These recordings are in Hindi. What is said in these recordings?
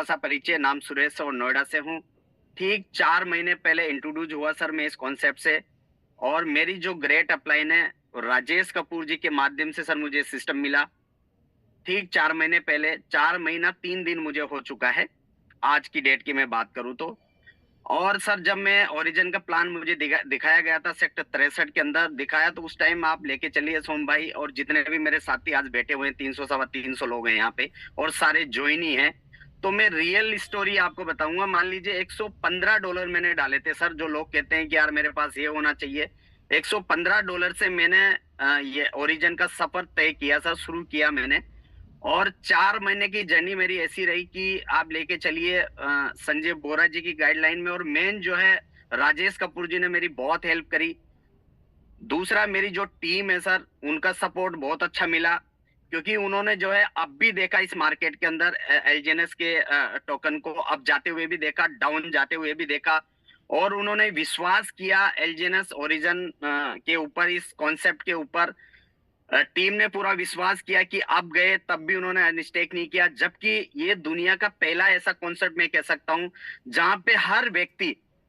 सा परिचय, नाम सुरेश और नोएडा से हूँ। ठीक 4 महीने पहले इंट्रोड्यूस हुआ सर मैं इस कॉन्सेप्ट से, और मेरी जो ग्रेट अपलाइन है, राजेश कपूर जी के माध्यम से सर मुझे सिस्टम मिला। ठीक 4 महीने पहले, 4 महीना 3 दिन मुझे हो चुका है, आज की डेट की मैं बात करूँ तो। और सर जब मैं ओरिजिन का प्लान मुझे दिखाया गया था, सेक्टर 63 के अंदर दिखाया, तो उस टाइम आप लेके चलिए सोम भाई और जितने भी मेरे साथी आज बैठे हुए हैं, 300 सवा 300 लोग हैं यहाँ पे, और सारे ज्वाइन ही हैं। तो मैं रियल स्टोरी आपको बताऊंगा। मान लीजिए $115 मैंने डाले थे सर। जो लोग कहते हैं कि यार मेरे पास ये होना चाहिए, $115 से मैंने ये ओरिजिन का सफर तय किया सर, शुरू किया मैंने। और 4 महीने की जर्नी मेरी ऐसी रही कि आप लेके चलिए संजय बोरा जी की गाइडलाइन में, और मेन जो है राजेश कपूर जी ने मेरी बहुत हेल्प करी। दूसरा, मेरी जो टीम है सर, उनका सपोर्ट बहुत अच्छा मिला, क्योंकि उन्होंने जो है अब भी देखा इस मार्केट के अंदर एलजीएनएस के टोकन को अप जाते हुए भी देखा, डाउन जाते हुए भी देखा, और उन्होंने विश्वास किया एलजीएनएस ओरिजिन के ऊपर, इस कॉन्सेप्ट के ऊपर। टीम ने पूरा विश्वास किया कि अब गए तब भी उन्होंने अनस्टेक नहीं किया, जबकि ये दुनिया का पहला ऐसा कॉन्सेप्ट मैं कह सकता हूं जहां पे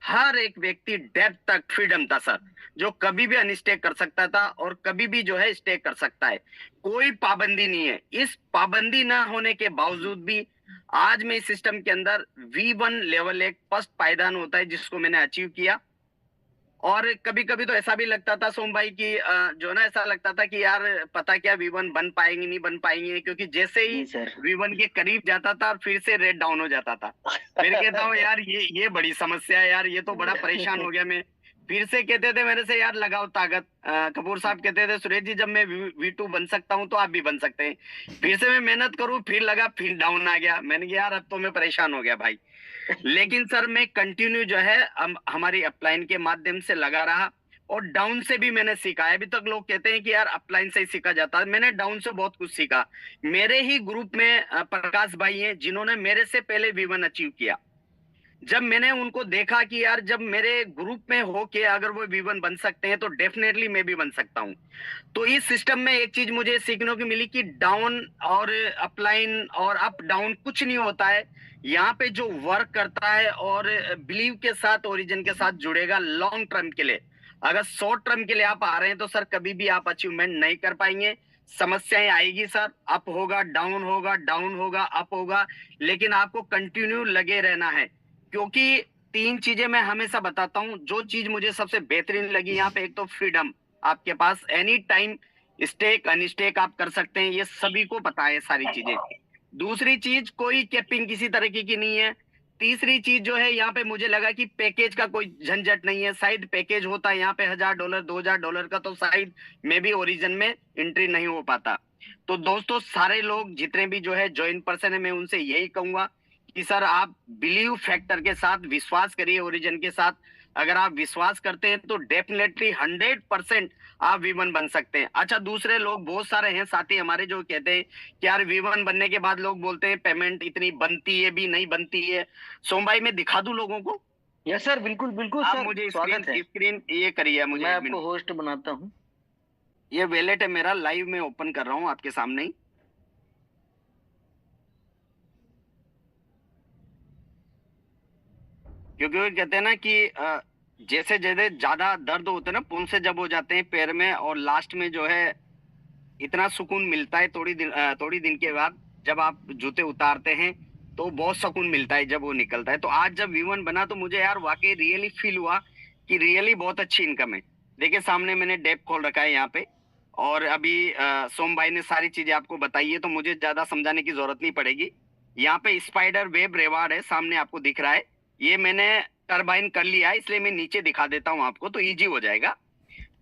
हर एक व्यक्ति डेप्थ तक फ्रीडम था सर, जो कभी भी अनस्टेक कर सकता था और कभी भी जो है स्टेक कर सकता है। कोई पाबंदी नहीं है। इस पाबंदी ना होने के बावजूद भी आज मैं इस सिस्टम के अंदर V1 लेवल एक फर्स्ट पायदान होता है जिसको मैंने अचीव किया। और कभी-कभी तो ऐसा भी लगता था सोम भाई कि जो ना ऐसा लगता था कि यार पता क्या V1 बन पाएंगे नहीं बन पाएंगे, क्योंकि जैसे ही जी सर। V1 के करीब जाता था फिर से रेट डाउन हो जाता था। फिर कहता हूँ यार ये बड़ी समस्या है यार, ये तो बड़ा परेशान हो गया मैं। फिर से कहते थे मेरे से यार लगाओ ताकत। कपूर साहब कहते थे सुरेश जी जब मैं V2 बन सकता हूँ तो आप भी बन सकते हैं। फिर से मैं मेहनत करूँ, फिर लगा, फिर डाउन आ गया। मैंने कहा यार अब तो मैं परेशान हो गया भाई। लेकिन सर मैं कंटिन्यू जो है हमारी अपलाइन के माध्यम से लगा रहा, और डाउन से भी मैंने सीखा है। अभी तक लोग कहते हैं कि यार अपलाइन से ही सीखा जाता है, मैंने डाउन से बहुत कुछ सीखा। मेरे ही ग्रुप में प्रकाश भाई हैं जिन्होंने मेरे से पहले V1 अचीव किया। जब मैंने उनको देखा कि यार जब मेरे ग्रुप में होके अगर वो V1 बन सकते हैं तो डेफिनेटली मैं भी बन सकता हूँ। तो इस सिस्टम में एक चीज मुझे सीखने को मिली कि डाउन और अपलाइन और अप डाउन कुछ नहीं होता है। यहाँ पे जो वर्क करता है और बिलीव के साथ, ओरिजिन के साथ जुड़ेगा लॉन्ग टर्म के लिए। अगर शॉर्ट टर्म के लिए आप आ रहे हैं तो सर कभी भी आप अचीवमेंट नहीं कर पाएंगे। समस्याएं आएगी सर, अप होगा, डाउन होगा, डाउन होगा, अप होगा, लेकिन आपको कंटिन्यू लगे रहना है। क्योंकि 3 चीजें मैं हमेशा बताता हूँ, जो चीज मुझे सबसे बेहतरीन लगी यहाँ पे, एक तो फ्रीडम, आपके पास एनी टाइम स्टेक अनस्टेक आप कर सकते हैं, ये सभी को पता है सारी चीजें। दूसरी चीज, कोई कैपिंग किसी तरीके की नहीं है। तीसरी चीज जो है यहाँ पे मुझे लगा कि पैकेज का कोई झंझट नहीं है। शायद पैकेज होता है यहाँ पे $1000 $2000 का, तो शायद मैं भी ओरिजिन में एंट्री नहीं हो पाता। तो दोस्तों सारे लोग जितने भी जो है ज्वाइन पर्सन है, मैं उनसे यही कहूंगा कि सर आप बिलीव फैक्टर के साथ विश्वास करिए ओरिजिन के साथ। अगर आप विश्वास करते हैं तो डेफिनेटली 100% आप V1 बन सकते हैं। अच्छा, दूसरे लोग बहुत सारे हैं साथी हमारे जो कहते हैं कि यार V1 बनने के बाद लोग बोलते हैं पेमेंट इतनी बनती है भी नहीं बनती है। सोम भाई मैं दिखा दूं लोगों को? यस सर, बिल्कुल बिल्कुल आप सर, मुझे स्क्रीन स्वागत है। स्क्रीन ये करिए मुझे मैं एडमिन। आपको होस्ट बनाता हूँ। ये वैलेट है मेरा, लाइव में ओपन कर रहा हूँ आपके सामने ही। क्योंकि वो कहते हैं ना कि जैसे जैसे ज्यादा दर्द होते हैं ना, पुन से जब हो जाते हैं पैर में, और लास्ट में जो है इतना सुकून मिलता है थोड़ी दिन के बाद जब आप जूते उतारते हैं, तो बहुत सुकून मिलता है जब वो निकलता है। तो आज जब V1 बना तो मुझे यार वाकई रियली फील हुआ कि रियली बहुत अच्छी इनकम है। देखिए सामने मैंने डेप खोल रखा है यहाँ पे, और अभी सोम भाई ने सारी चीजें आपको बताई है तो मुझे ज्यादा समझाने की जरूरत नहीं पड़ेगी। यहाँ पे स्पाइडर वेब रिवार्ड है, सामने आपको दिख रहा है। ये मैंने टरबाइन कर लिया है, इसलिए मैं नीचे दिखा देता हूँ आपको तो इजी हो जाएगा।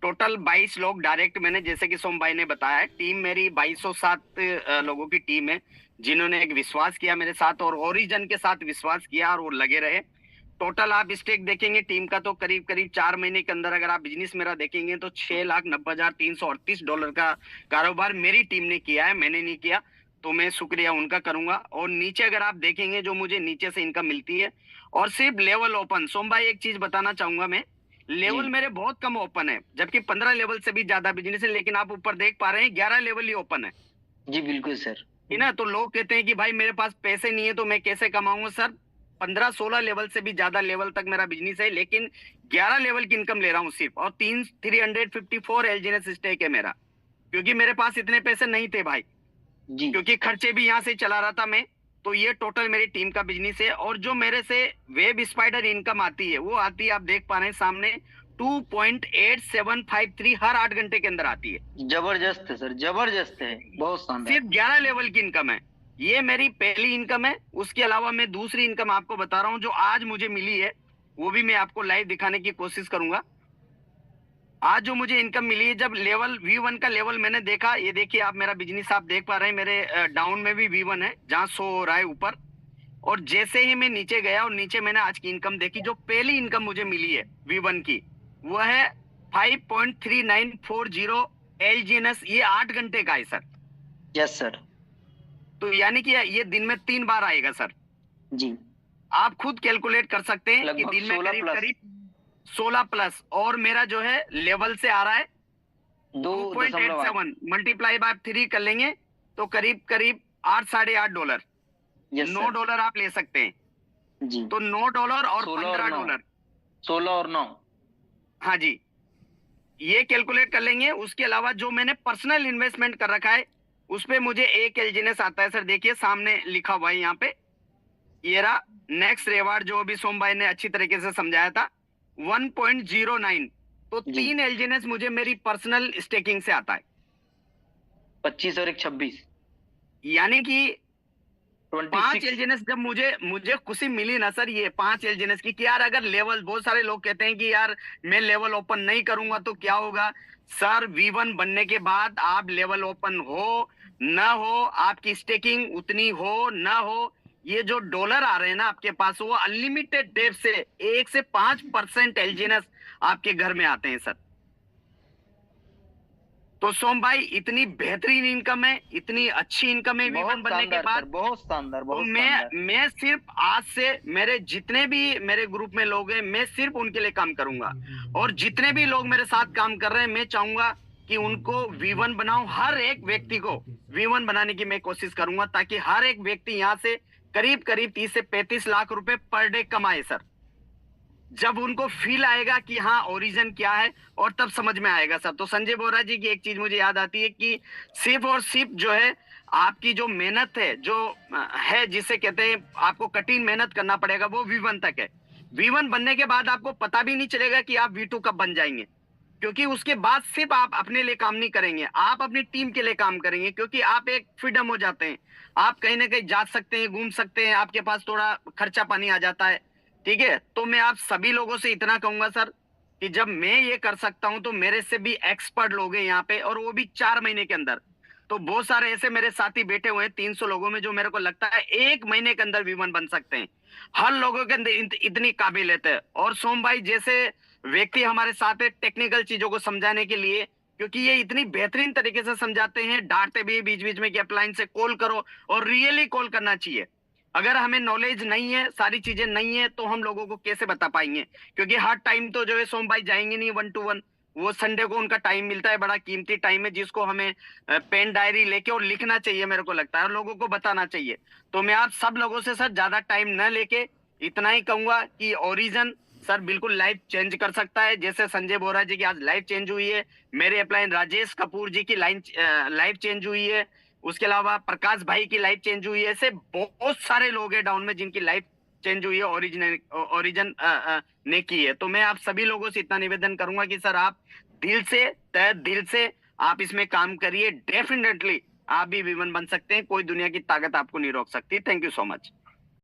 टोटल 22 लोग डायरेक्ट, मैंने जैसे कि सोम भाई ने बताया है, टीम मेरी 2207 लोगों की टीम है जिन्होंने एक विश्वास किया मेरे साथ और ओरिजिन के साथ विश्वास किया और वो लगे रहे। टोटल आप स्टेक देखेंगे टीम का तो करीब करीब 4 महीने के अंदर अगर आप बिजनेस मेरा देखेंगे तो $6,90,338 का कारोबार मेरी टीम ने किया है, मैंने नहीं किया। तो मैं शुक्रिया उनका करूंगा। और नीचे अगर आप देखेंगे जो मुझे नीचे से इनकम मिलती है, और सिर्फ लेवल ओपन, सोम भाई एक चीज बताना चाहूंगा मैं, लेवल जी मेरे बहुत कम ओपन है, जबकि 15 लेवल से भी ज्यादा बिजनेस है, लेकिन आप ऊपर देख पा रहे हैं 11 लेवल ही ओपन है। जी बिल्कुल सर। कि ना, तो लोग कहते हैं कि भाई मेरे पास पैसे नहीं है तो मैं कैसे कमाऊंगा। सर 15-16 लेवल से भी ज्यादा लेवल तक मेरा बिजनेस है, लेकिन 11 लेवल की इनकम ले रहा हूँ सिर्फ, और 354 एलजीएनएस स्टेक है मेरा, क्योंकि मेरे पास इतने पैसे नहीं थे भाई, जी क्योंकि खर्चे भी यहाँ से चला रहा था मैं। तो ये टोटल मेरी टीम का बिजनेस है। और जो मेरे से वेब स्पाइडर इनकम आती है, वो आती है, आप देख पा रहे हैं सामने, 2.8753 हर 8 घंटे के अंदर आती है। जबरदस्त है सर, जबरदस्त है, बहुत शानदार। सिर्फ 11 लेवल की इनकम है। ये मेरी पहली इनकम है। उसके अलावा मैं दूसरी इनकम आपको बता रहा हूँ जो आज मुझे मिली है, वो भी मैं आपको लाइव दिखाने की कोशिश करूंगा। आज जो मुझे इनकम मिली है, जब लेवल V1 का लेवल मैंने देखा, ये देखिए आप मेरा बिजनेस आप देख पा रहे हैं, मेरे डाउन में भी V1 है जहाँ शो हो रहा है ऊपर। और जैसे ही मैं नीचे गया और नीचे मैंने आज की इनकम देखी, जो पहली इनकम मुझे मिली है V1 की, वो है 5.3940 एलजीएनएस। ये 8 घंटे का है सर। Yes sir. तो यानी कि ये दिन में 3 बार आएगा सर। जी आप खुद कैलकुलेट कर सकते हैं कि लगभग दिन में 16 करीब प्लस। करीब 16 प्लस। और मेरा जो है लेवल से आ रहा है 2.8। 2.87 मल्टीप्लाई बाय 3 कर लेंगे तो करीब करीब $8-8.5। Yes sir. $9 आप ले सकते हैं। जी तो $9 और 16 और 9। $15। 16 और 9। हाँ जी, ये कैलकुलेट कर लेंगे। उसके अलावा जो मैंने पर्सनल इन्वेस्टमेंट कर रखा है, उस पे मुझे एक एलजीएनएस आता है सर। देखिए सामने लिखा हुआ है यहाँ पे, ये रहा नेक्स्ट रिवार्ड, जो अभी सोम भाई ने अच्छी तरीके से समझाया था, 1.09। तो जी। 3 एलजीएनएस मुझे मेरी पर्सनल स्टेकिंग से आता है। 25 और 1 26। यानी कि 5 26। एलजीएनएस जब मुझे खुशी मिली ना सर, ये 5 एलजीएनएस की, कि यार अगर लेवल, बहुत सारे लोग कहते हैं कि यार मैं लेवल ओपन नहीं करूंगा तो क्या होगा। सर V1 बनने के बाद आप लेवल ओपन हो ना हो, आपकी स्टेकिंग उतनी हो ना हो, ये जो डॉलर आ रहे हैं ना आपके पास, वो अनलिमिटेड डेट से 1 से 5% एलजीएनएस आपके घर में आते हैं सर। तो सोम भाई इतनी बेहतरीन इनकम है, इतनी अच्छी इनकम है बहुत V1 बनने के शानदार सर, बाद। बहुत शानदार, तो बहुत शानदार। मैं सिर्फ आज से मेरे जितने भी मेरे ग्रुप में लोग हैं, मैं सिर्फ उनके लिए काम करूंगा। और जितने भी लोग मेरे साथ काम कर रहे हैं, मैं चाहूंगा कि उनको V1 बनाऊं। हर एक व्यक्ति को V1 बनाने की मैं कोशिश करूंगा, ताकि हर एक व्यक्ति यहाँ से करीब करीब 30 से 35 लाख रुपए पर डे कमाए सर। जब उनको फील आएगा कि हाँ ओरिजिन क्या है, और तब समझ में आएगा सर। तो संजय बोरा जी की एक चीज मुझे याद आती है कि सिर्फ और सिर्फ जो है आपकी जो मेहनत है, जो है जिसे कहते हैं आपको कठिन मेहनत करना पड़ेगा, वो V1 तक है। V1 बनने के बाद आपको पता भी नहीं चलेगा कि आप V2 कब बन जाएंगे, क्योंकि उसके बाद सिर्फ आप अपने लिए काम नहीं करेंगे, आप अपनी टीम के लिए काम करेंगे, क्योंकि आप एक फ्रीडम हो जाते हैं। आप कहीं ना कहीं जा सकते हैं, घूम सकते हैं, आपके पास थोड़ा खर्चा पानी आ जाता है। ठीक है, तो मैं आप सभी लोगों से इतना कहूंगा सर कि जब मैं ये कर सकता हूं तो मेरे से भी एक्सपर्ट लोग हैं यहाँ पे, और वो भी 4 महीने के अंदर। तो बहुत सारे ऐसे मेरे साथी बैठे हुए हैं 300 लोगों में, जो मेरे को लगता है 1 महीने के अंदर V1 बन सकते हैं। हर लोगों के अंदर इतनी काबिलियत है। और सोम भाई जैसे व्यक्ति हमारे साथ है टेक्निकल चीजों को समझाने के लिए, क्योंकि ये इतनी बेहतरीन तरीके से समझाते हैं, डांटते भी बीच बीच में कि अप्लायंस से कॉल करो, और रियली कॉल करना चाहिए। अगर हमें नॉलेज नहीं है, सारी चीजें नहीं है, तो हम लोगों को कैसे बता पाएंगे, क्योंकि हर टाइम तो जो है सोम भाई जाएंगे नहीं 1 to 1। वो संडे को उनका टाइम मिलता है, बड़ा कीमती टाइम है, जिसको हमें पेन डायरी लेके और लिखना चाहिए, मेरे को लगता है, और लोगों को बताना चाहिए। तो मैं आप सब लोगों से सर ज्यादा टाइम न लेके इतना ही कहूंगा कि ओरिजिन सर बिल्कुल लाइफ चेंज कर सकता है। जैसे संजय बोरा जी की आज लाइफ चेंज हुई है, मेरे अपलाइन राजेश कपूर जी की लाइफ चेंज हुई है, उसके अलावा प्रकाश भाई की लाइफ चेंज हुई है। ऐसे बहुत सारे लोग हैं डाउन में जिनकी लाइफ चेंज हुई है ओरिजिन ने की है। तो मैं आप सभी लोगों से इतना निवेदन करूंगा कि सर आप दिल से, तहे दिल से आप इसमें काम करिए। डेफिनेटली आप भी V1 बन सकते हैं, कोई दुनिया की ताकत आपको नहीं रोक सकती। Thank you so much.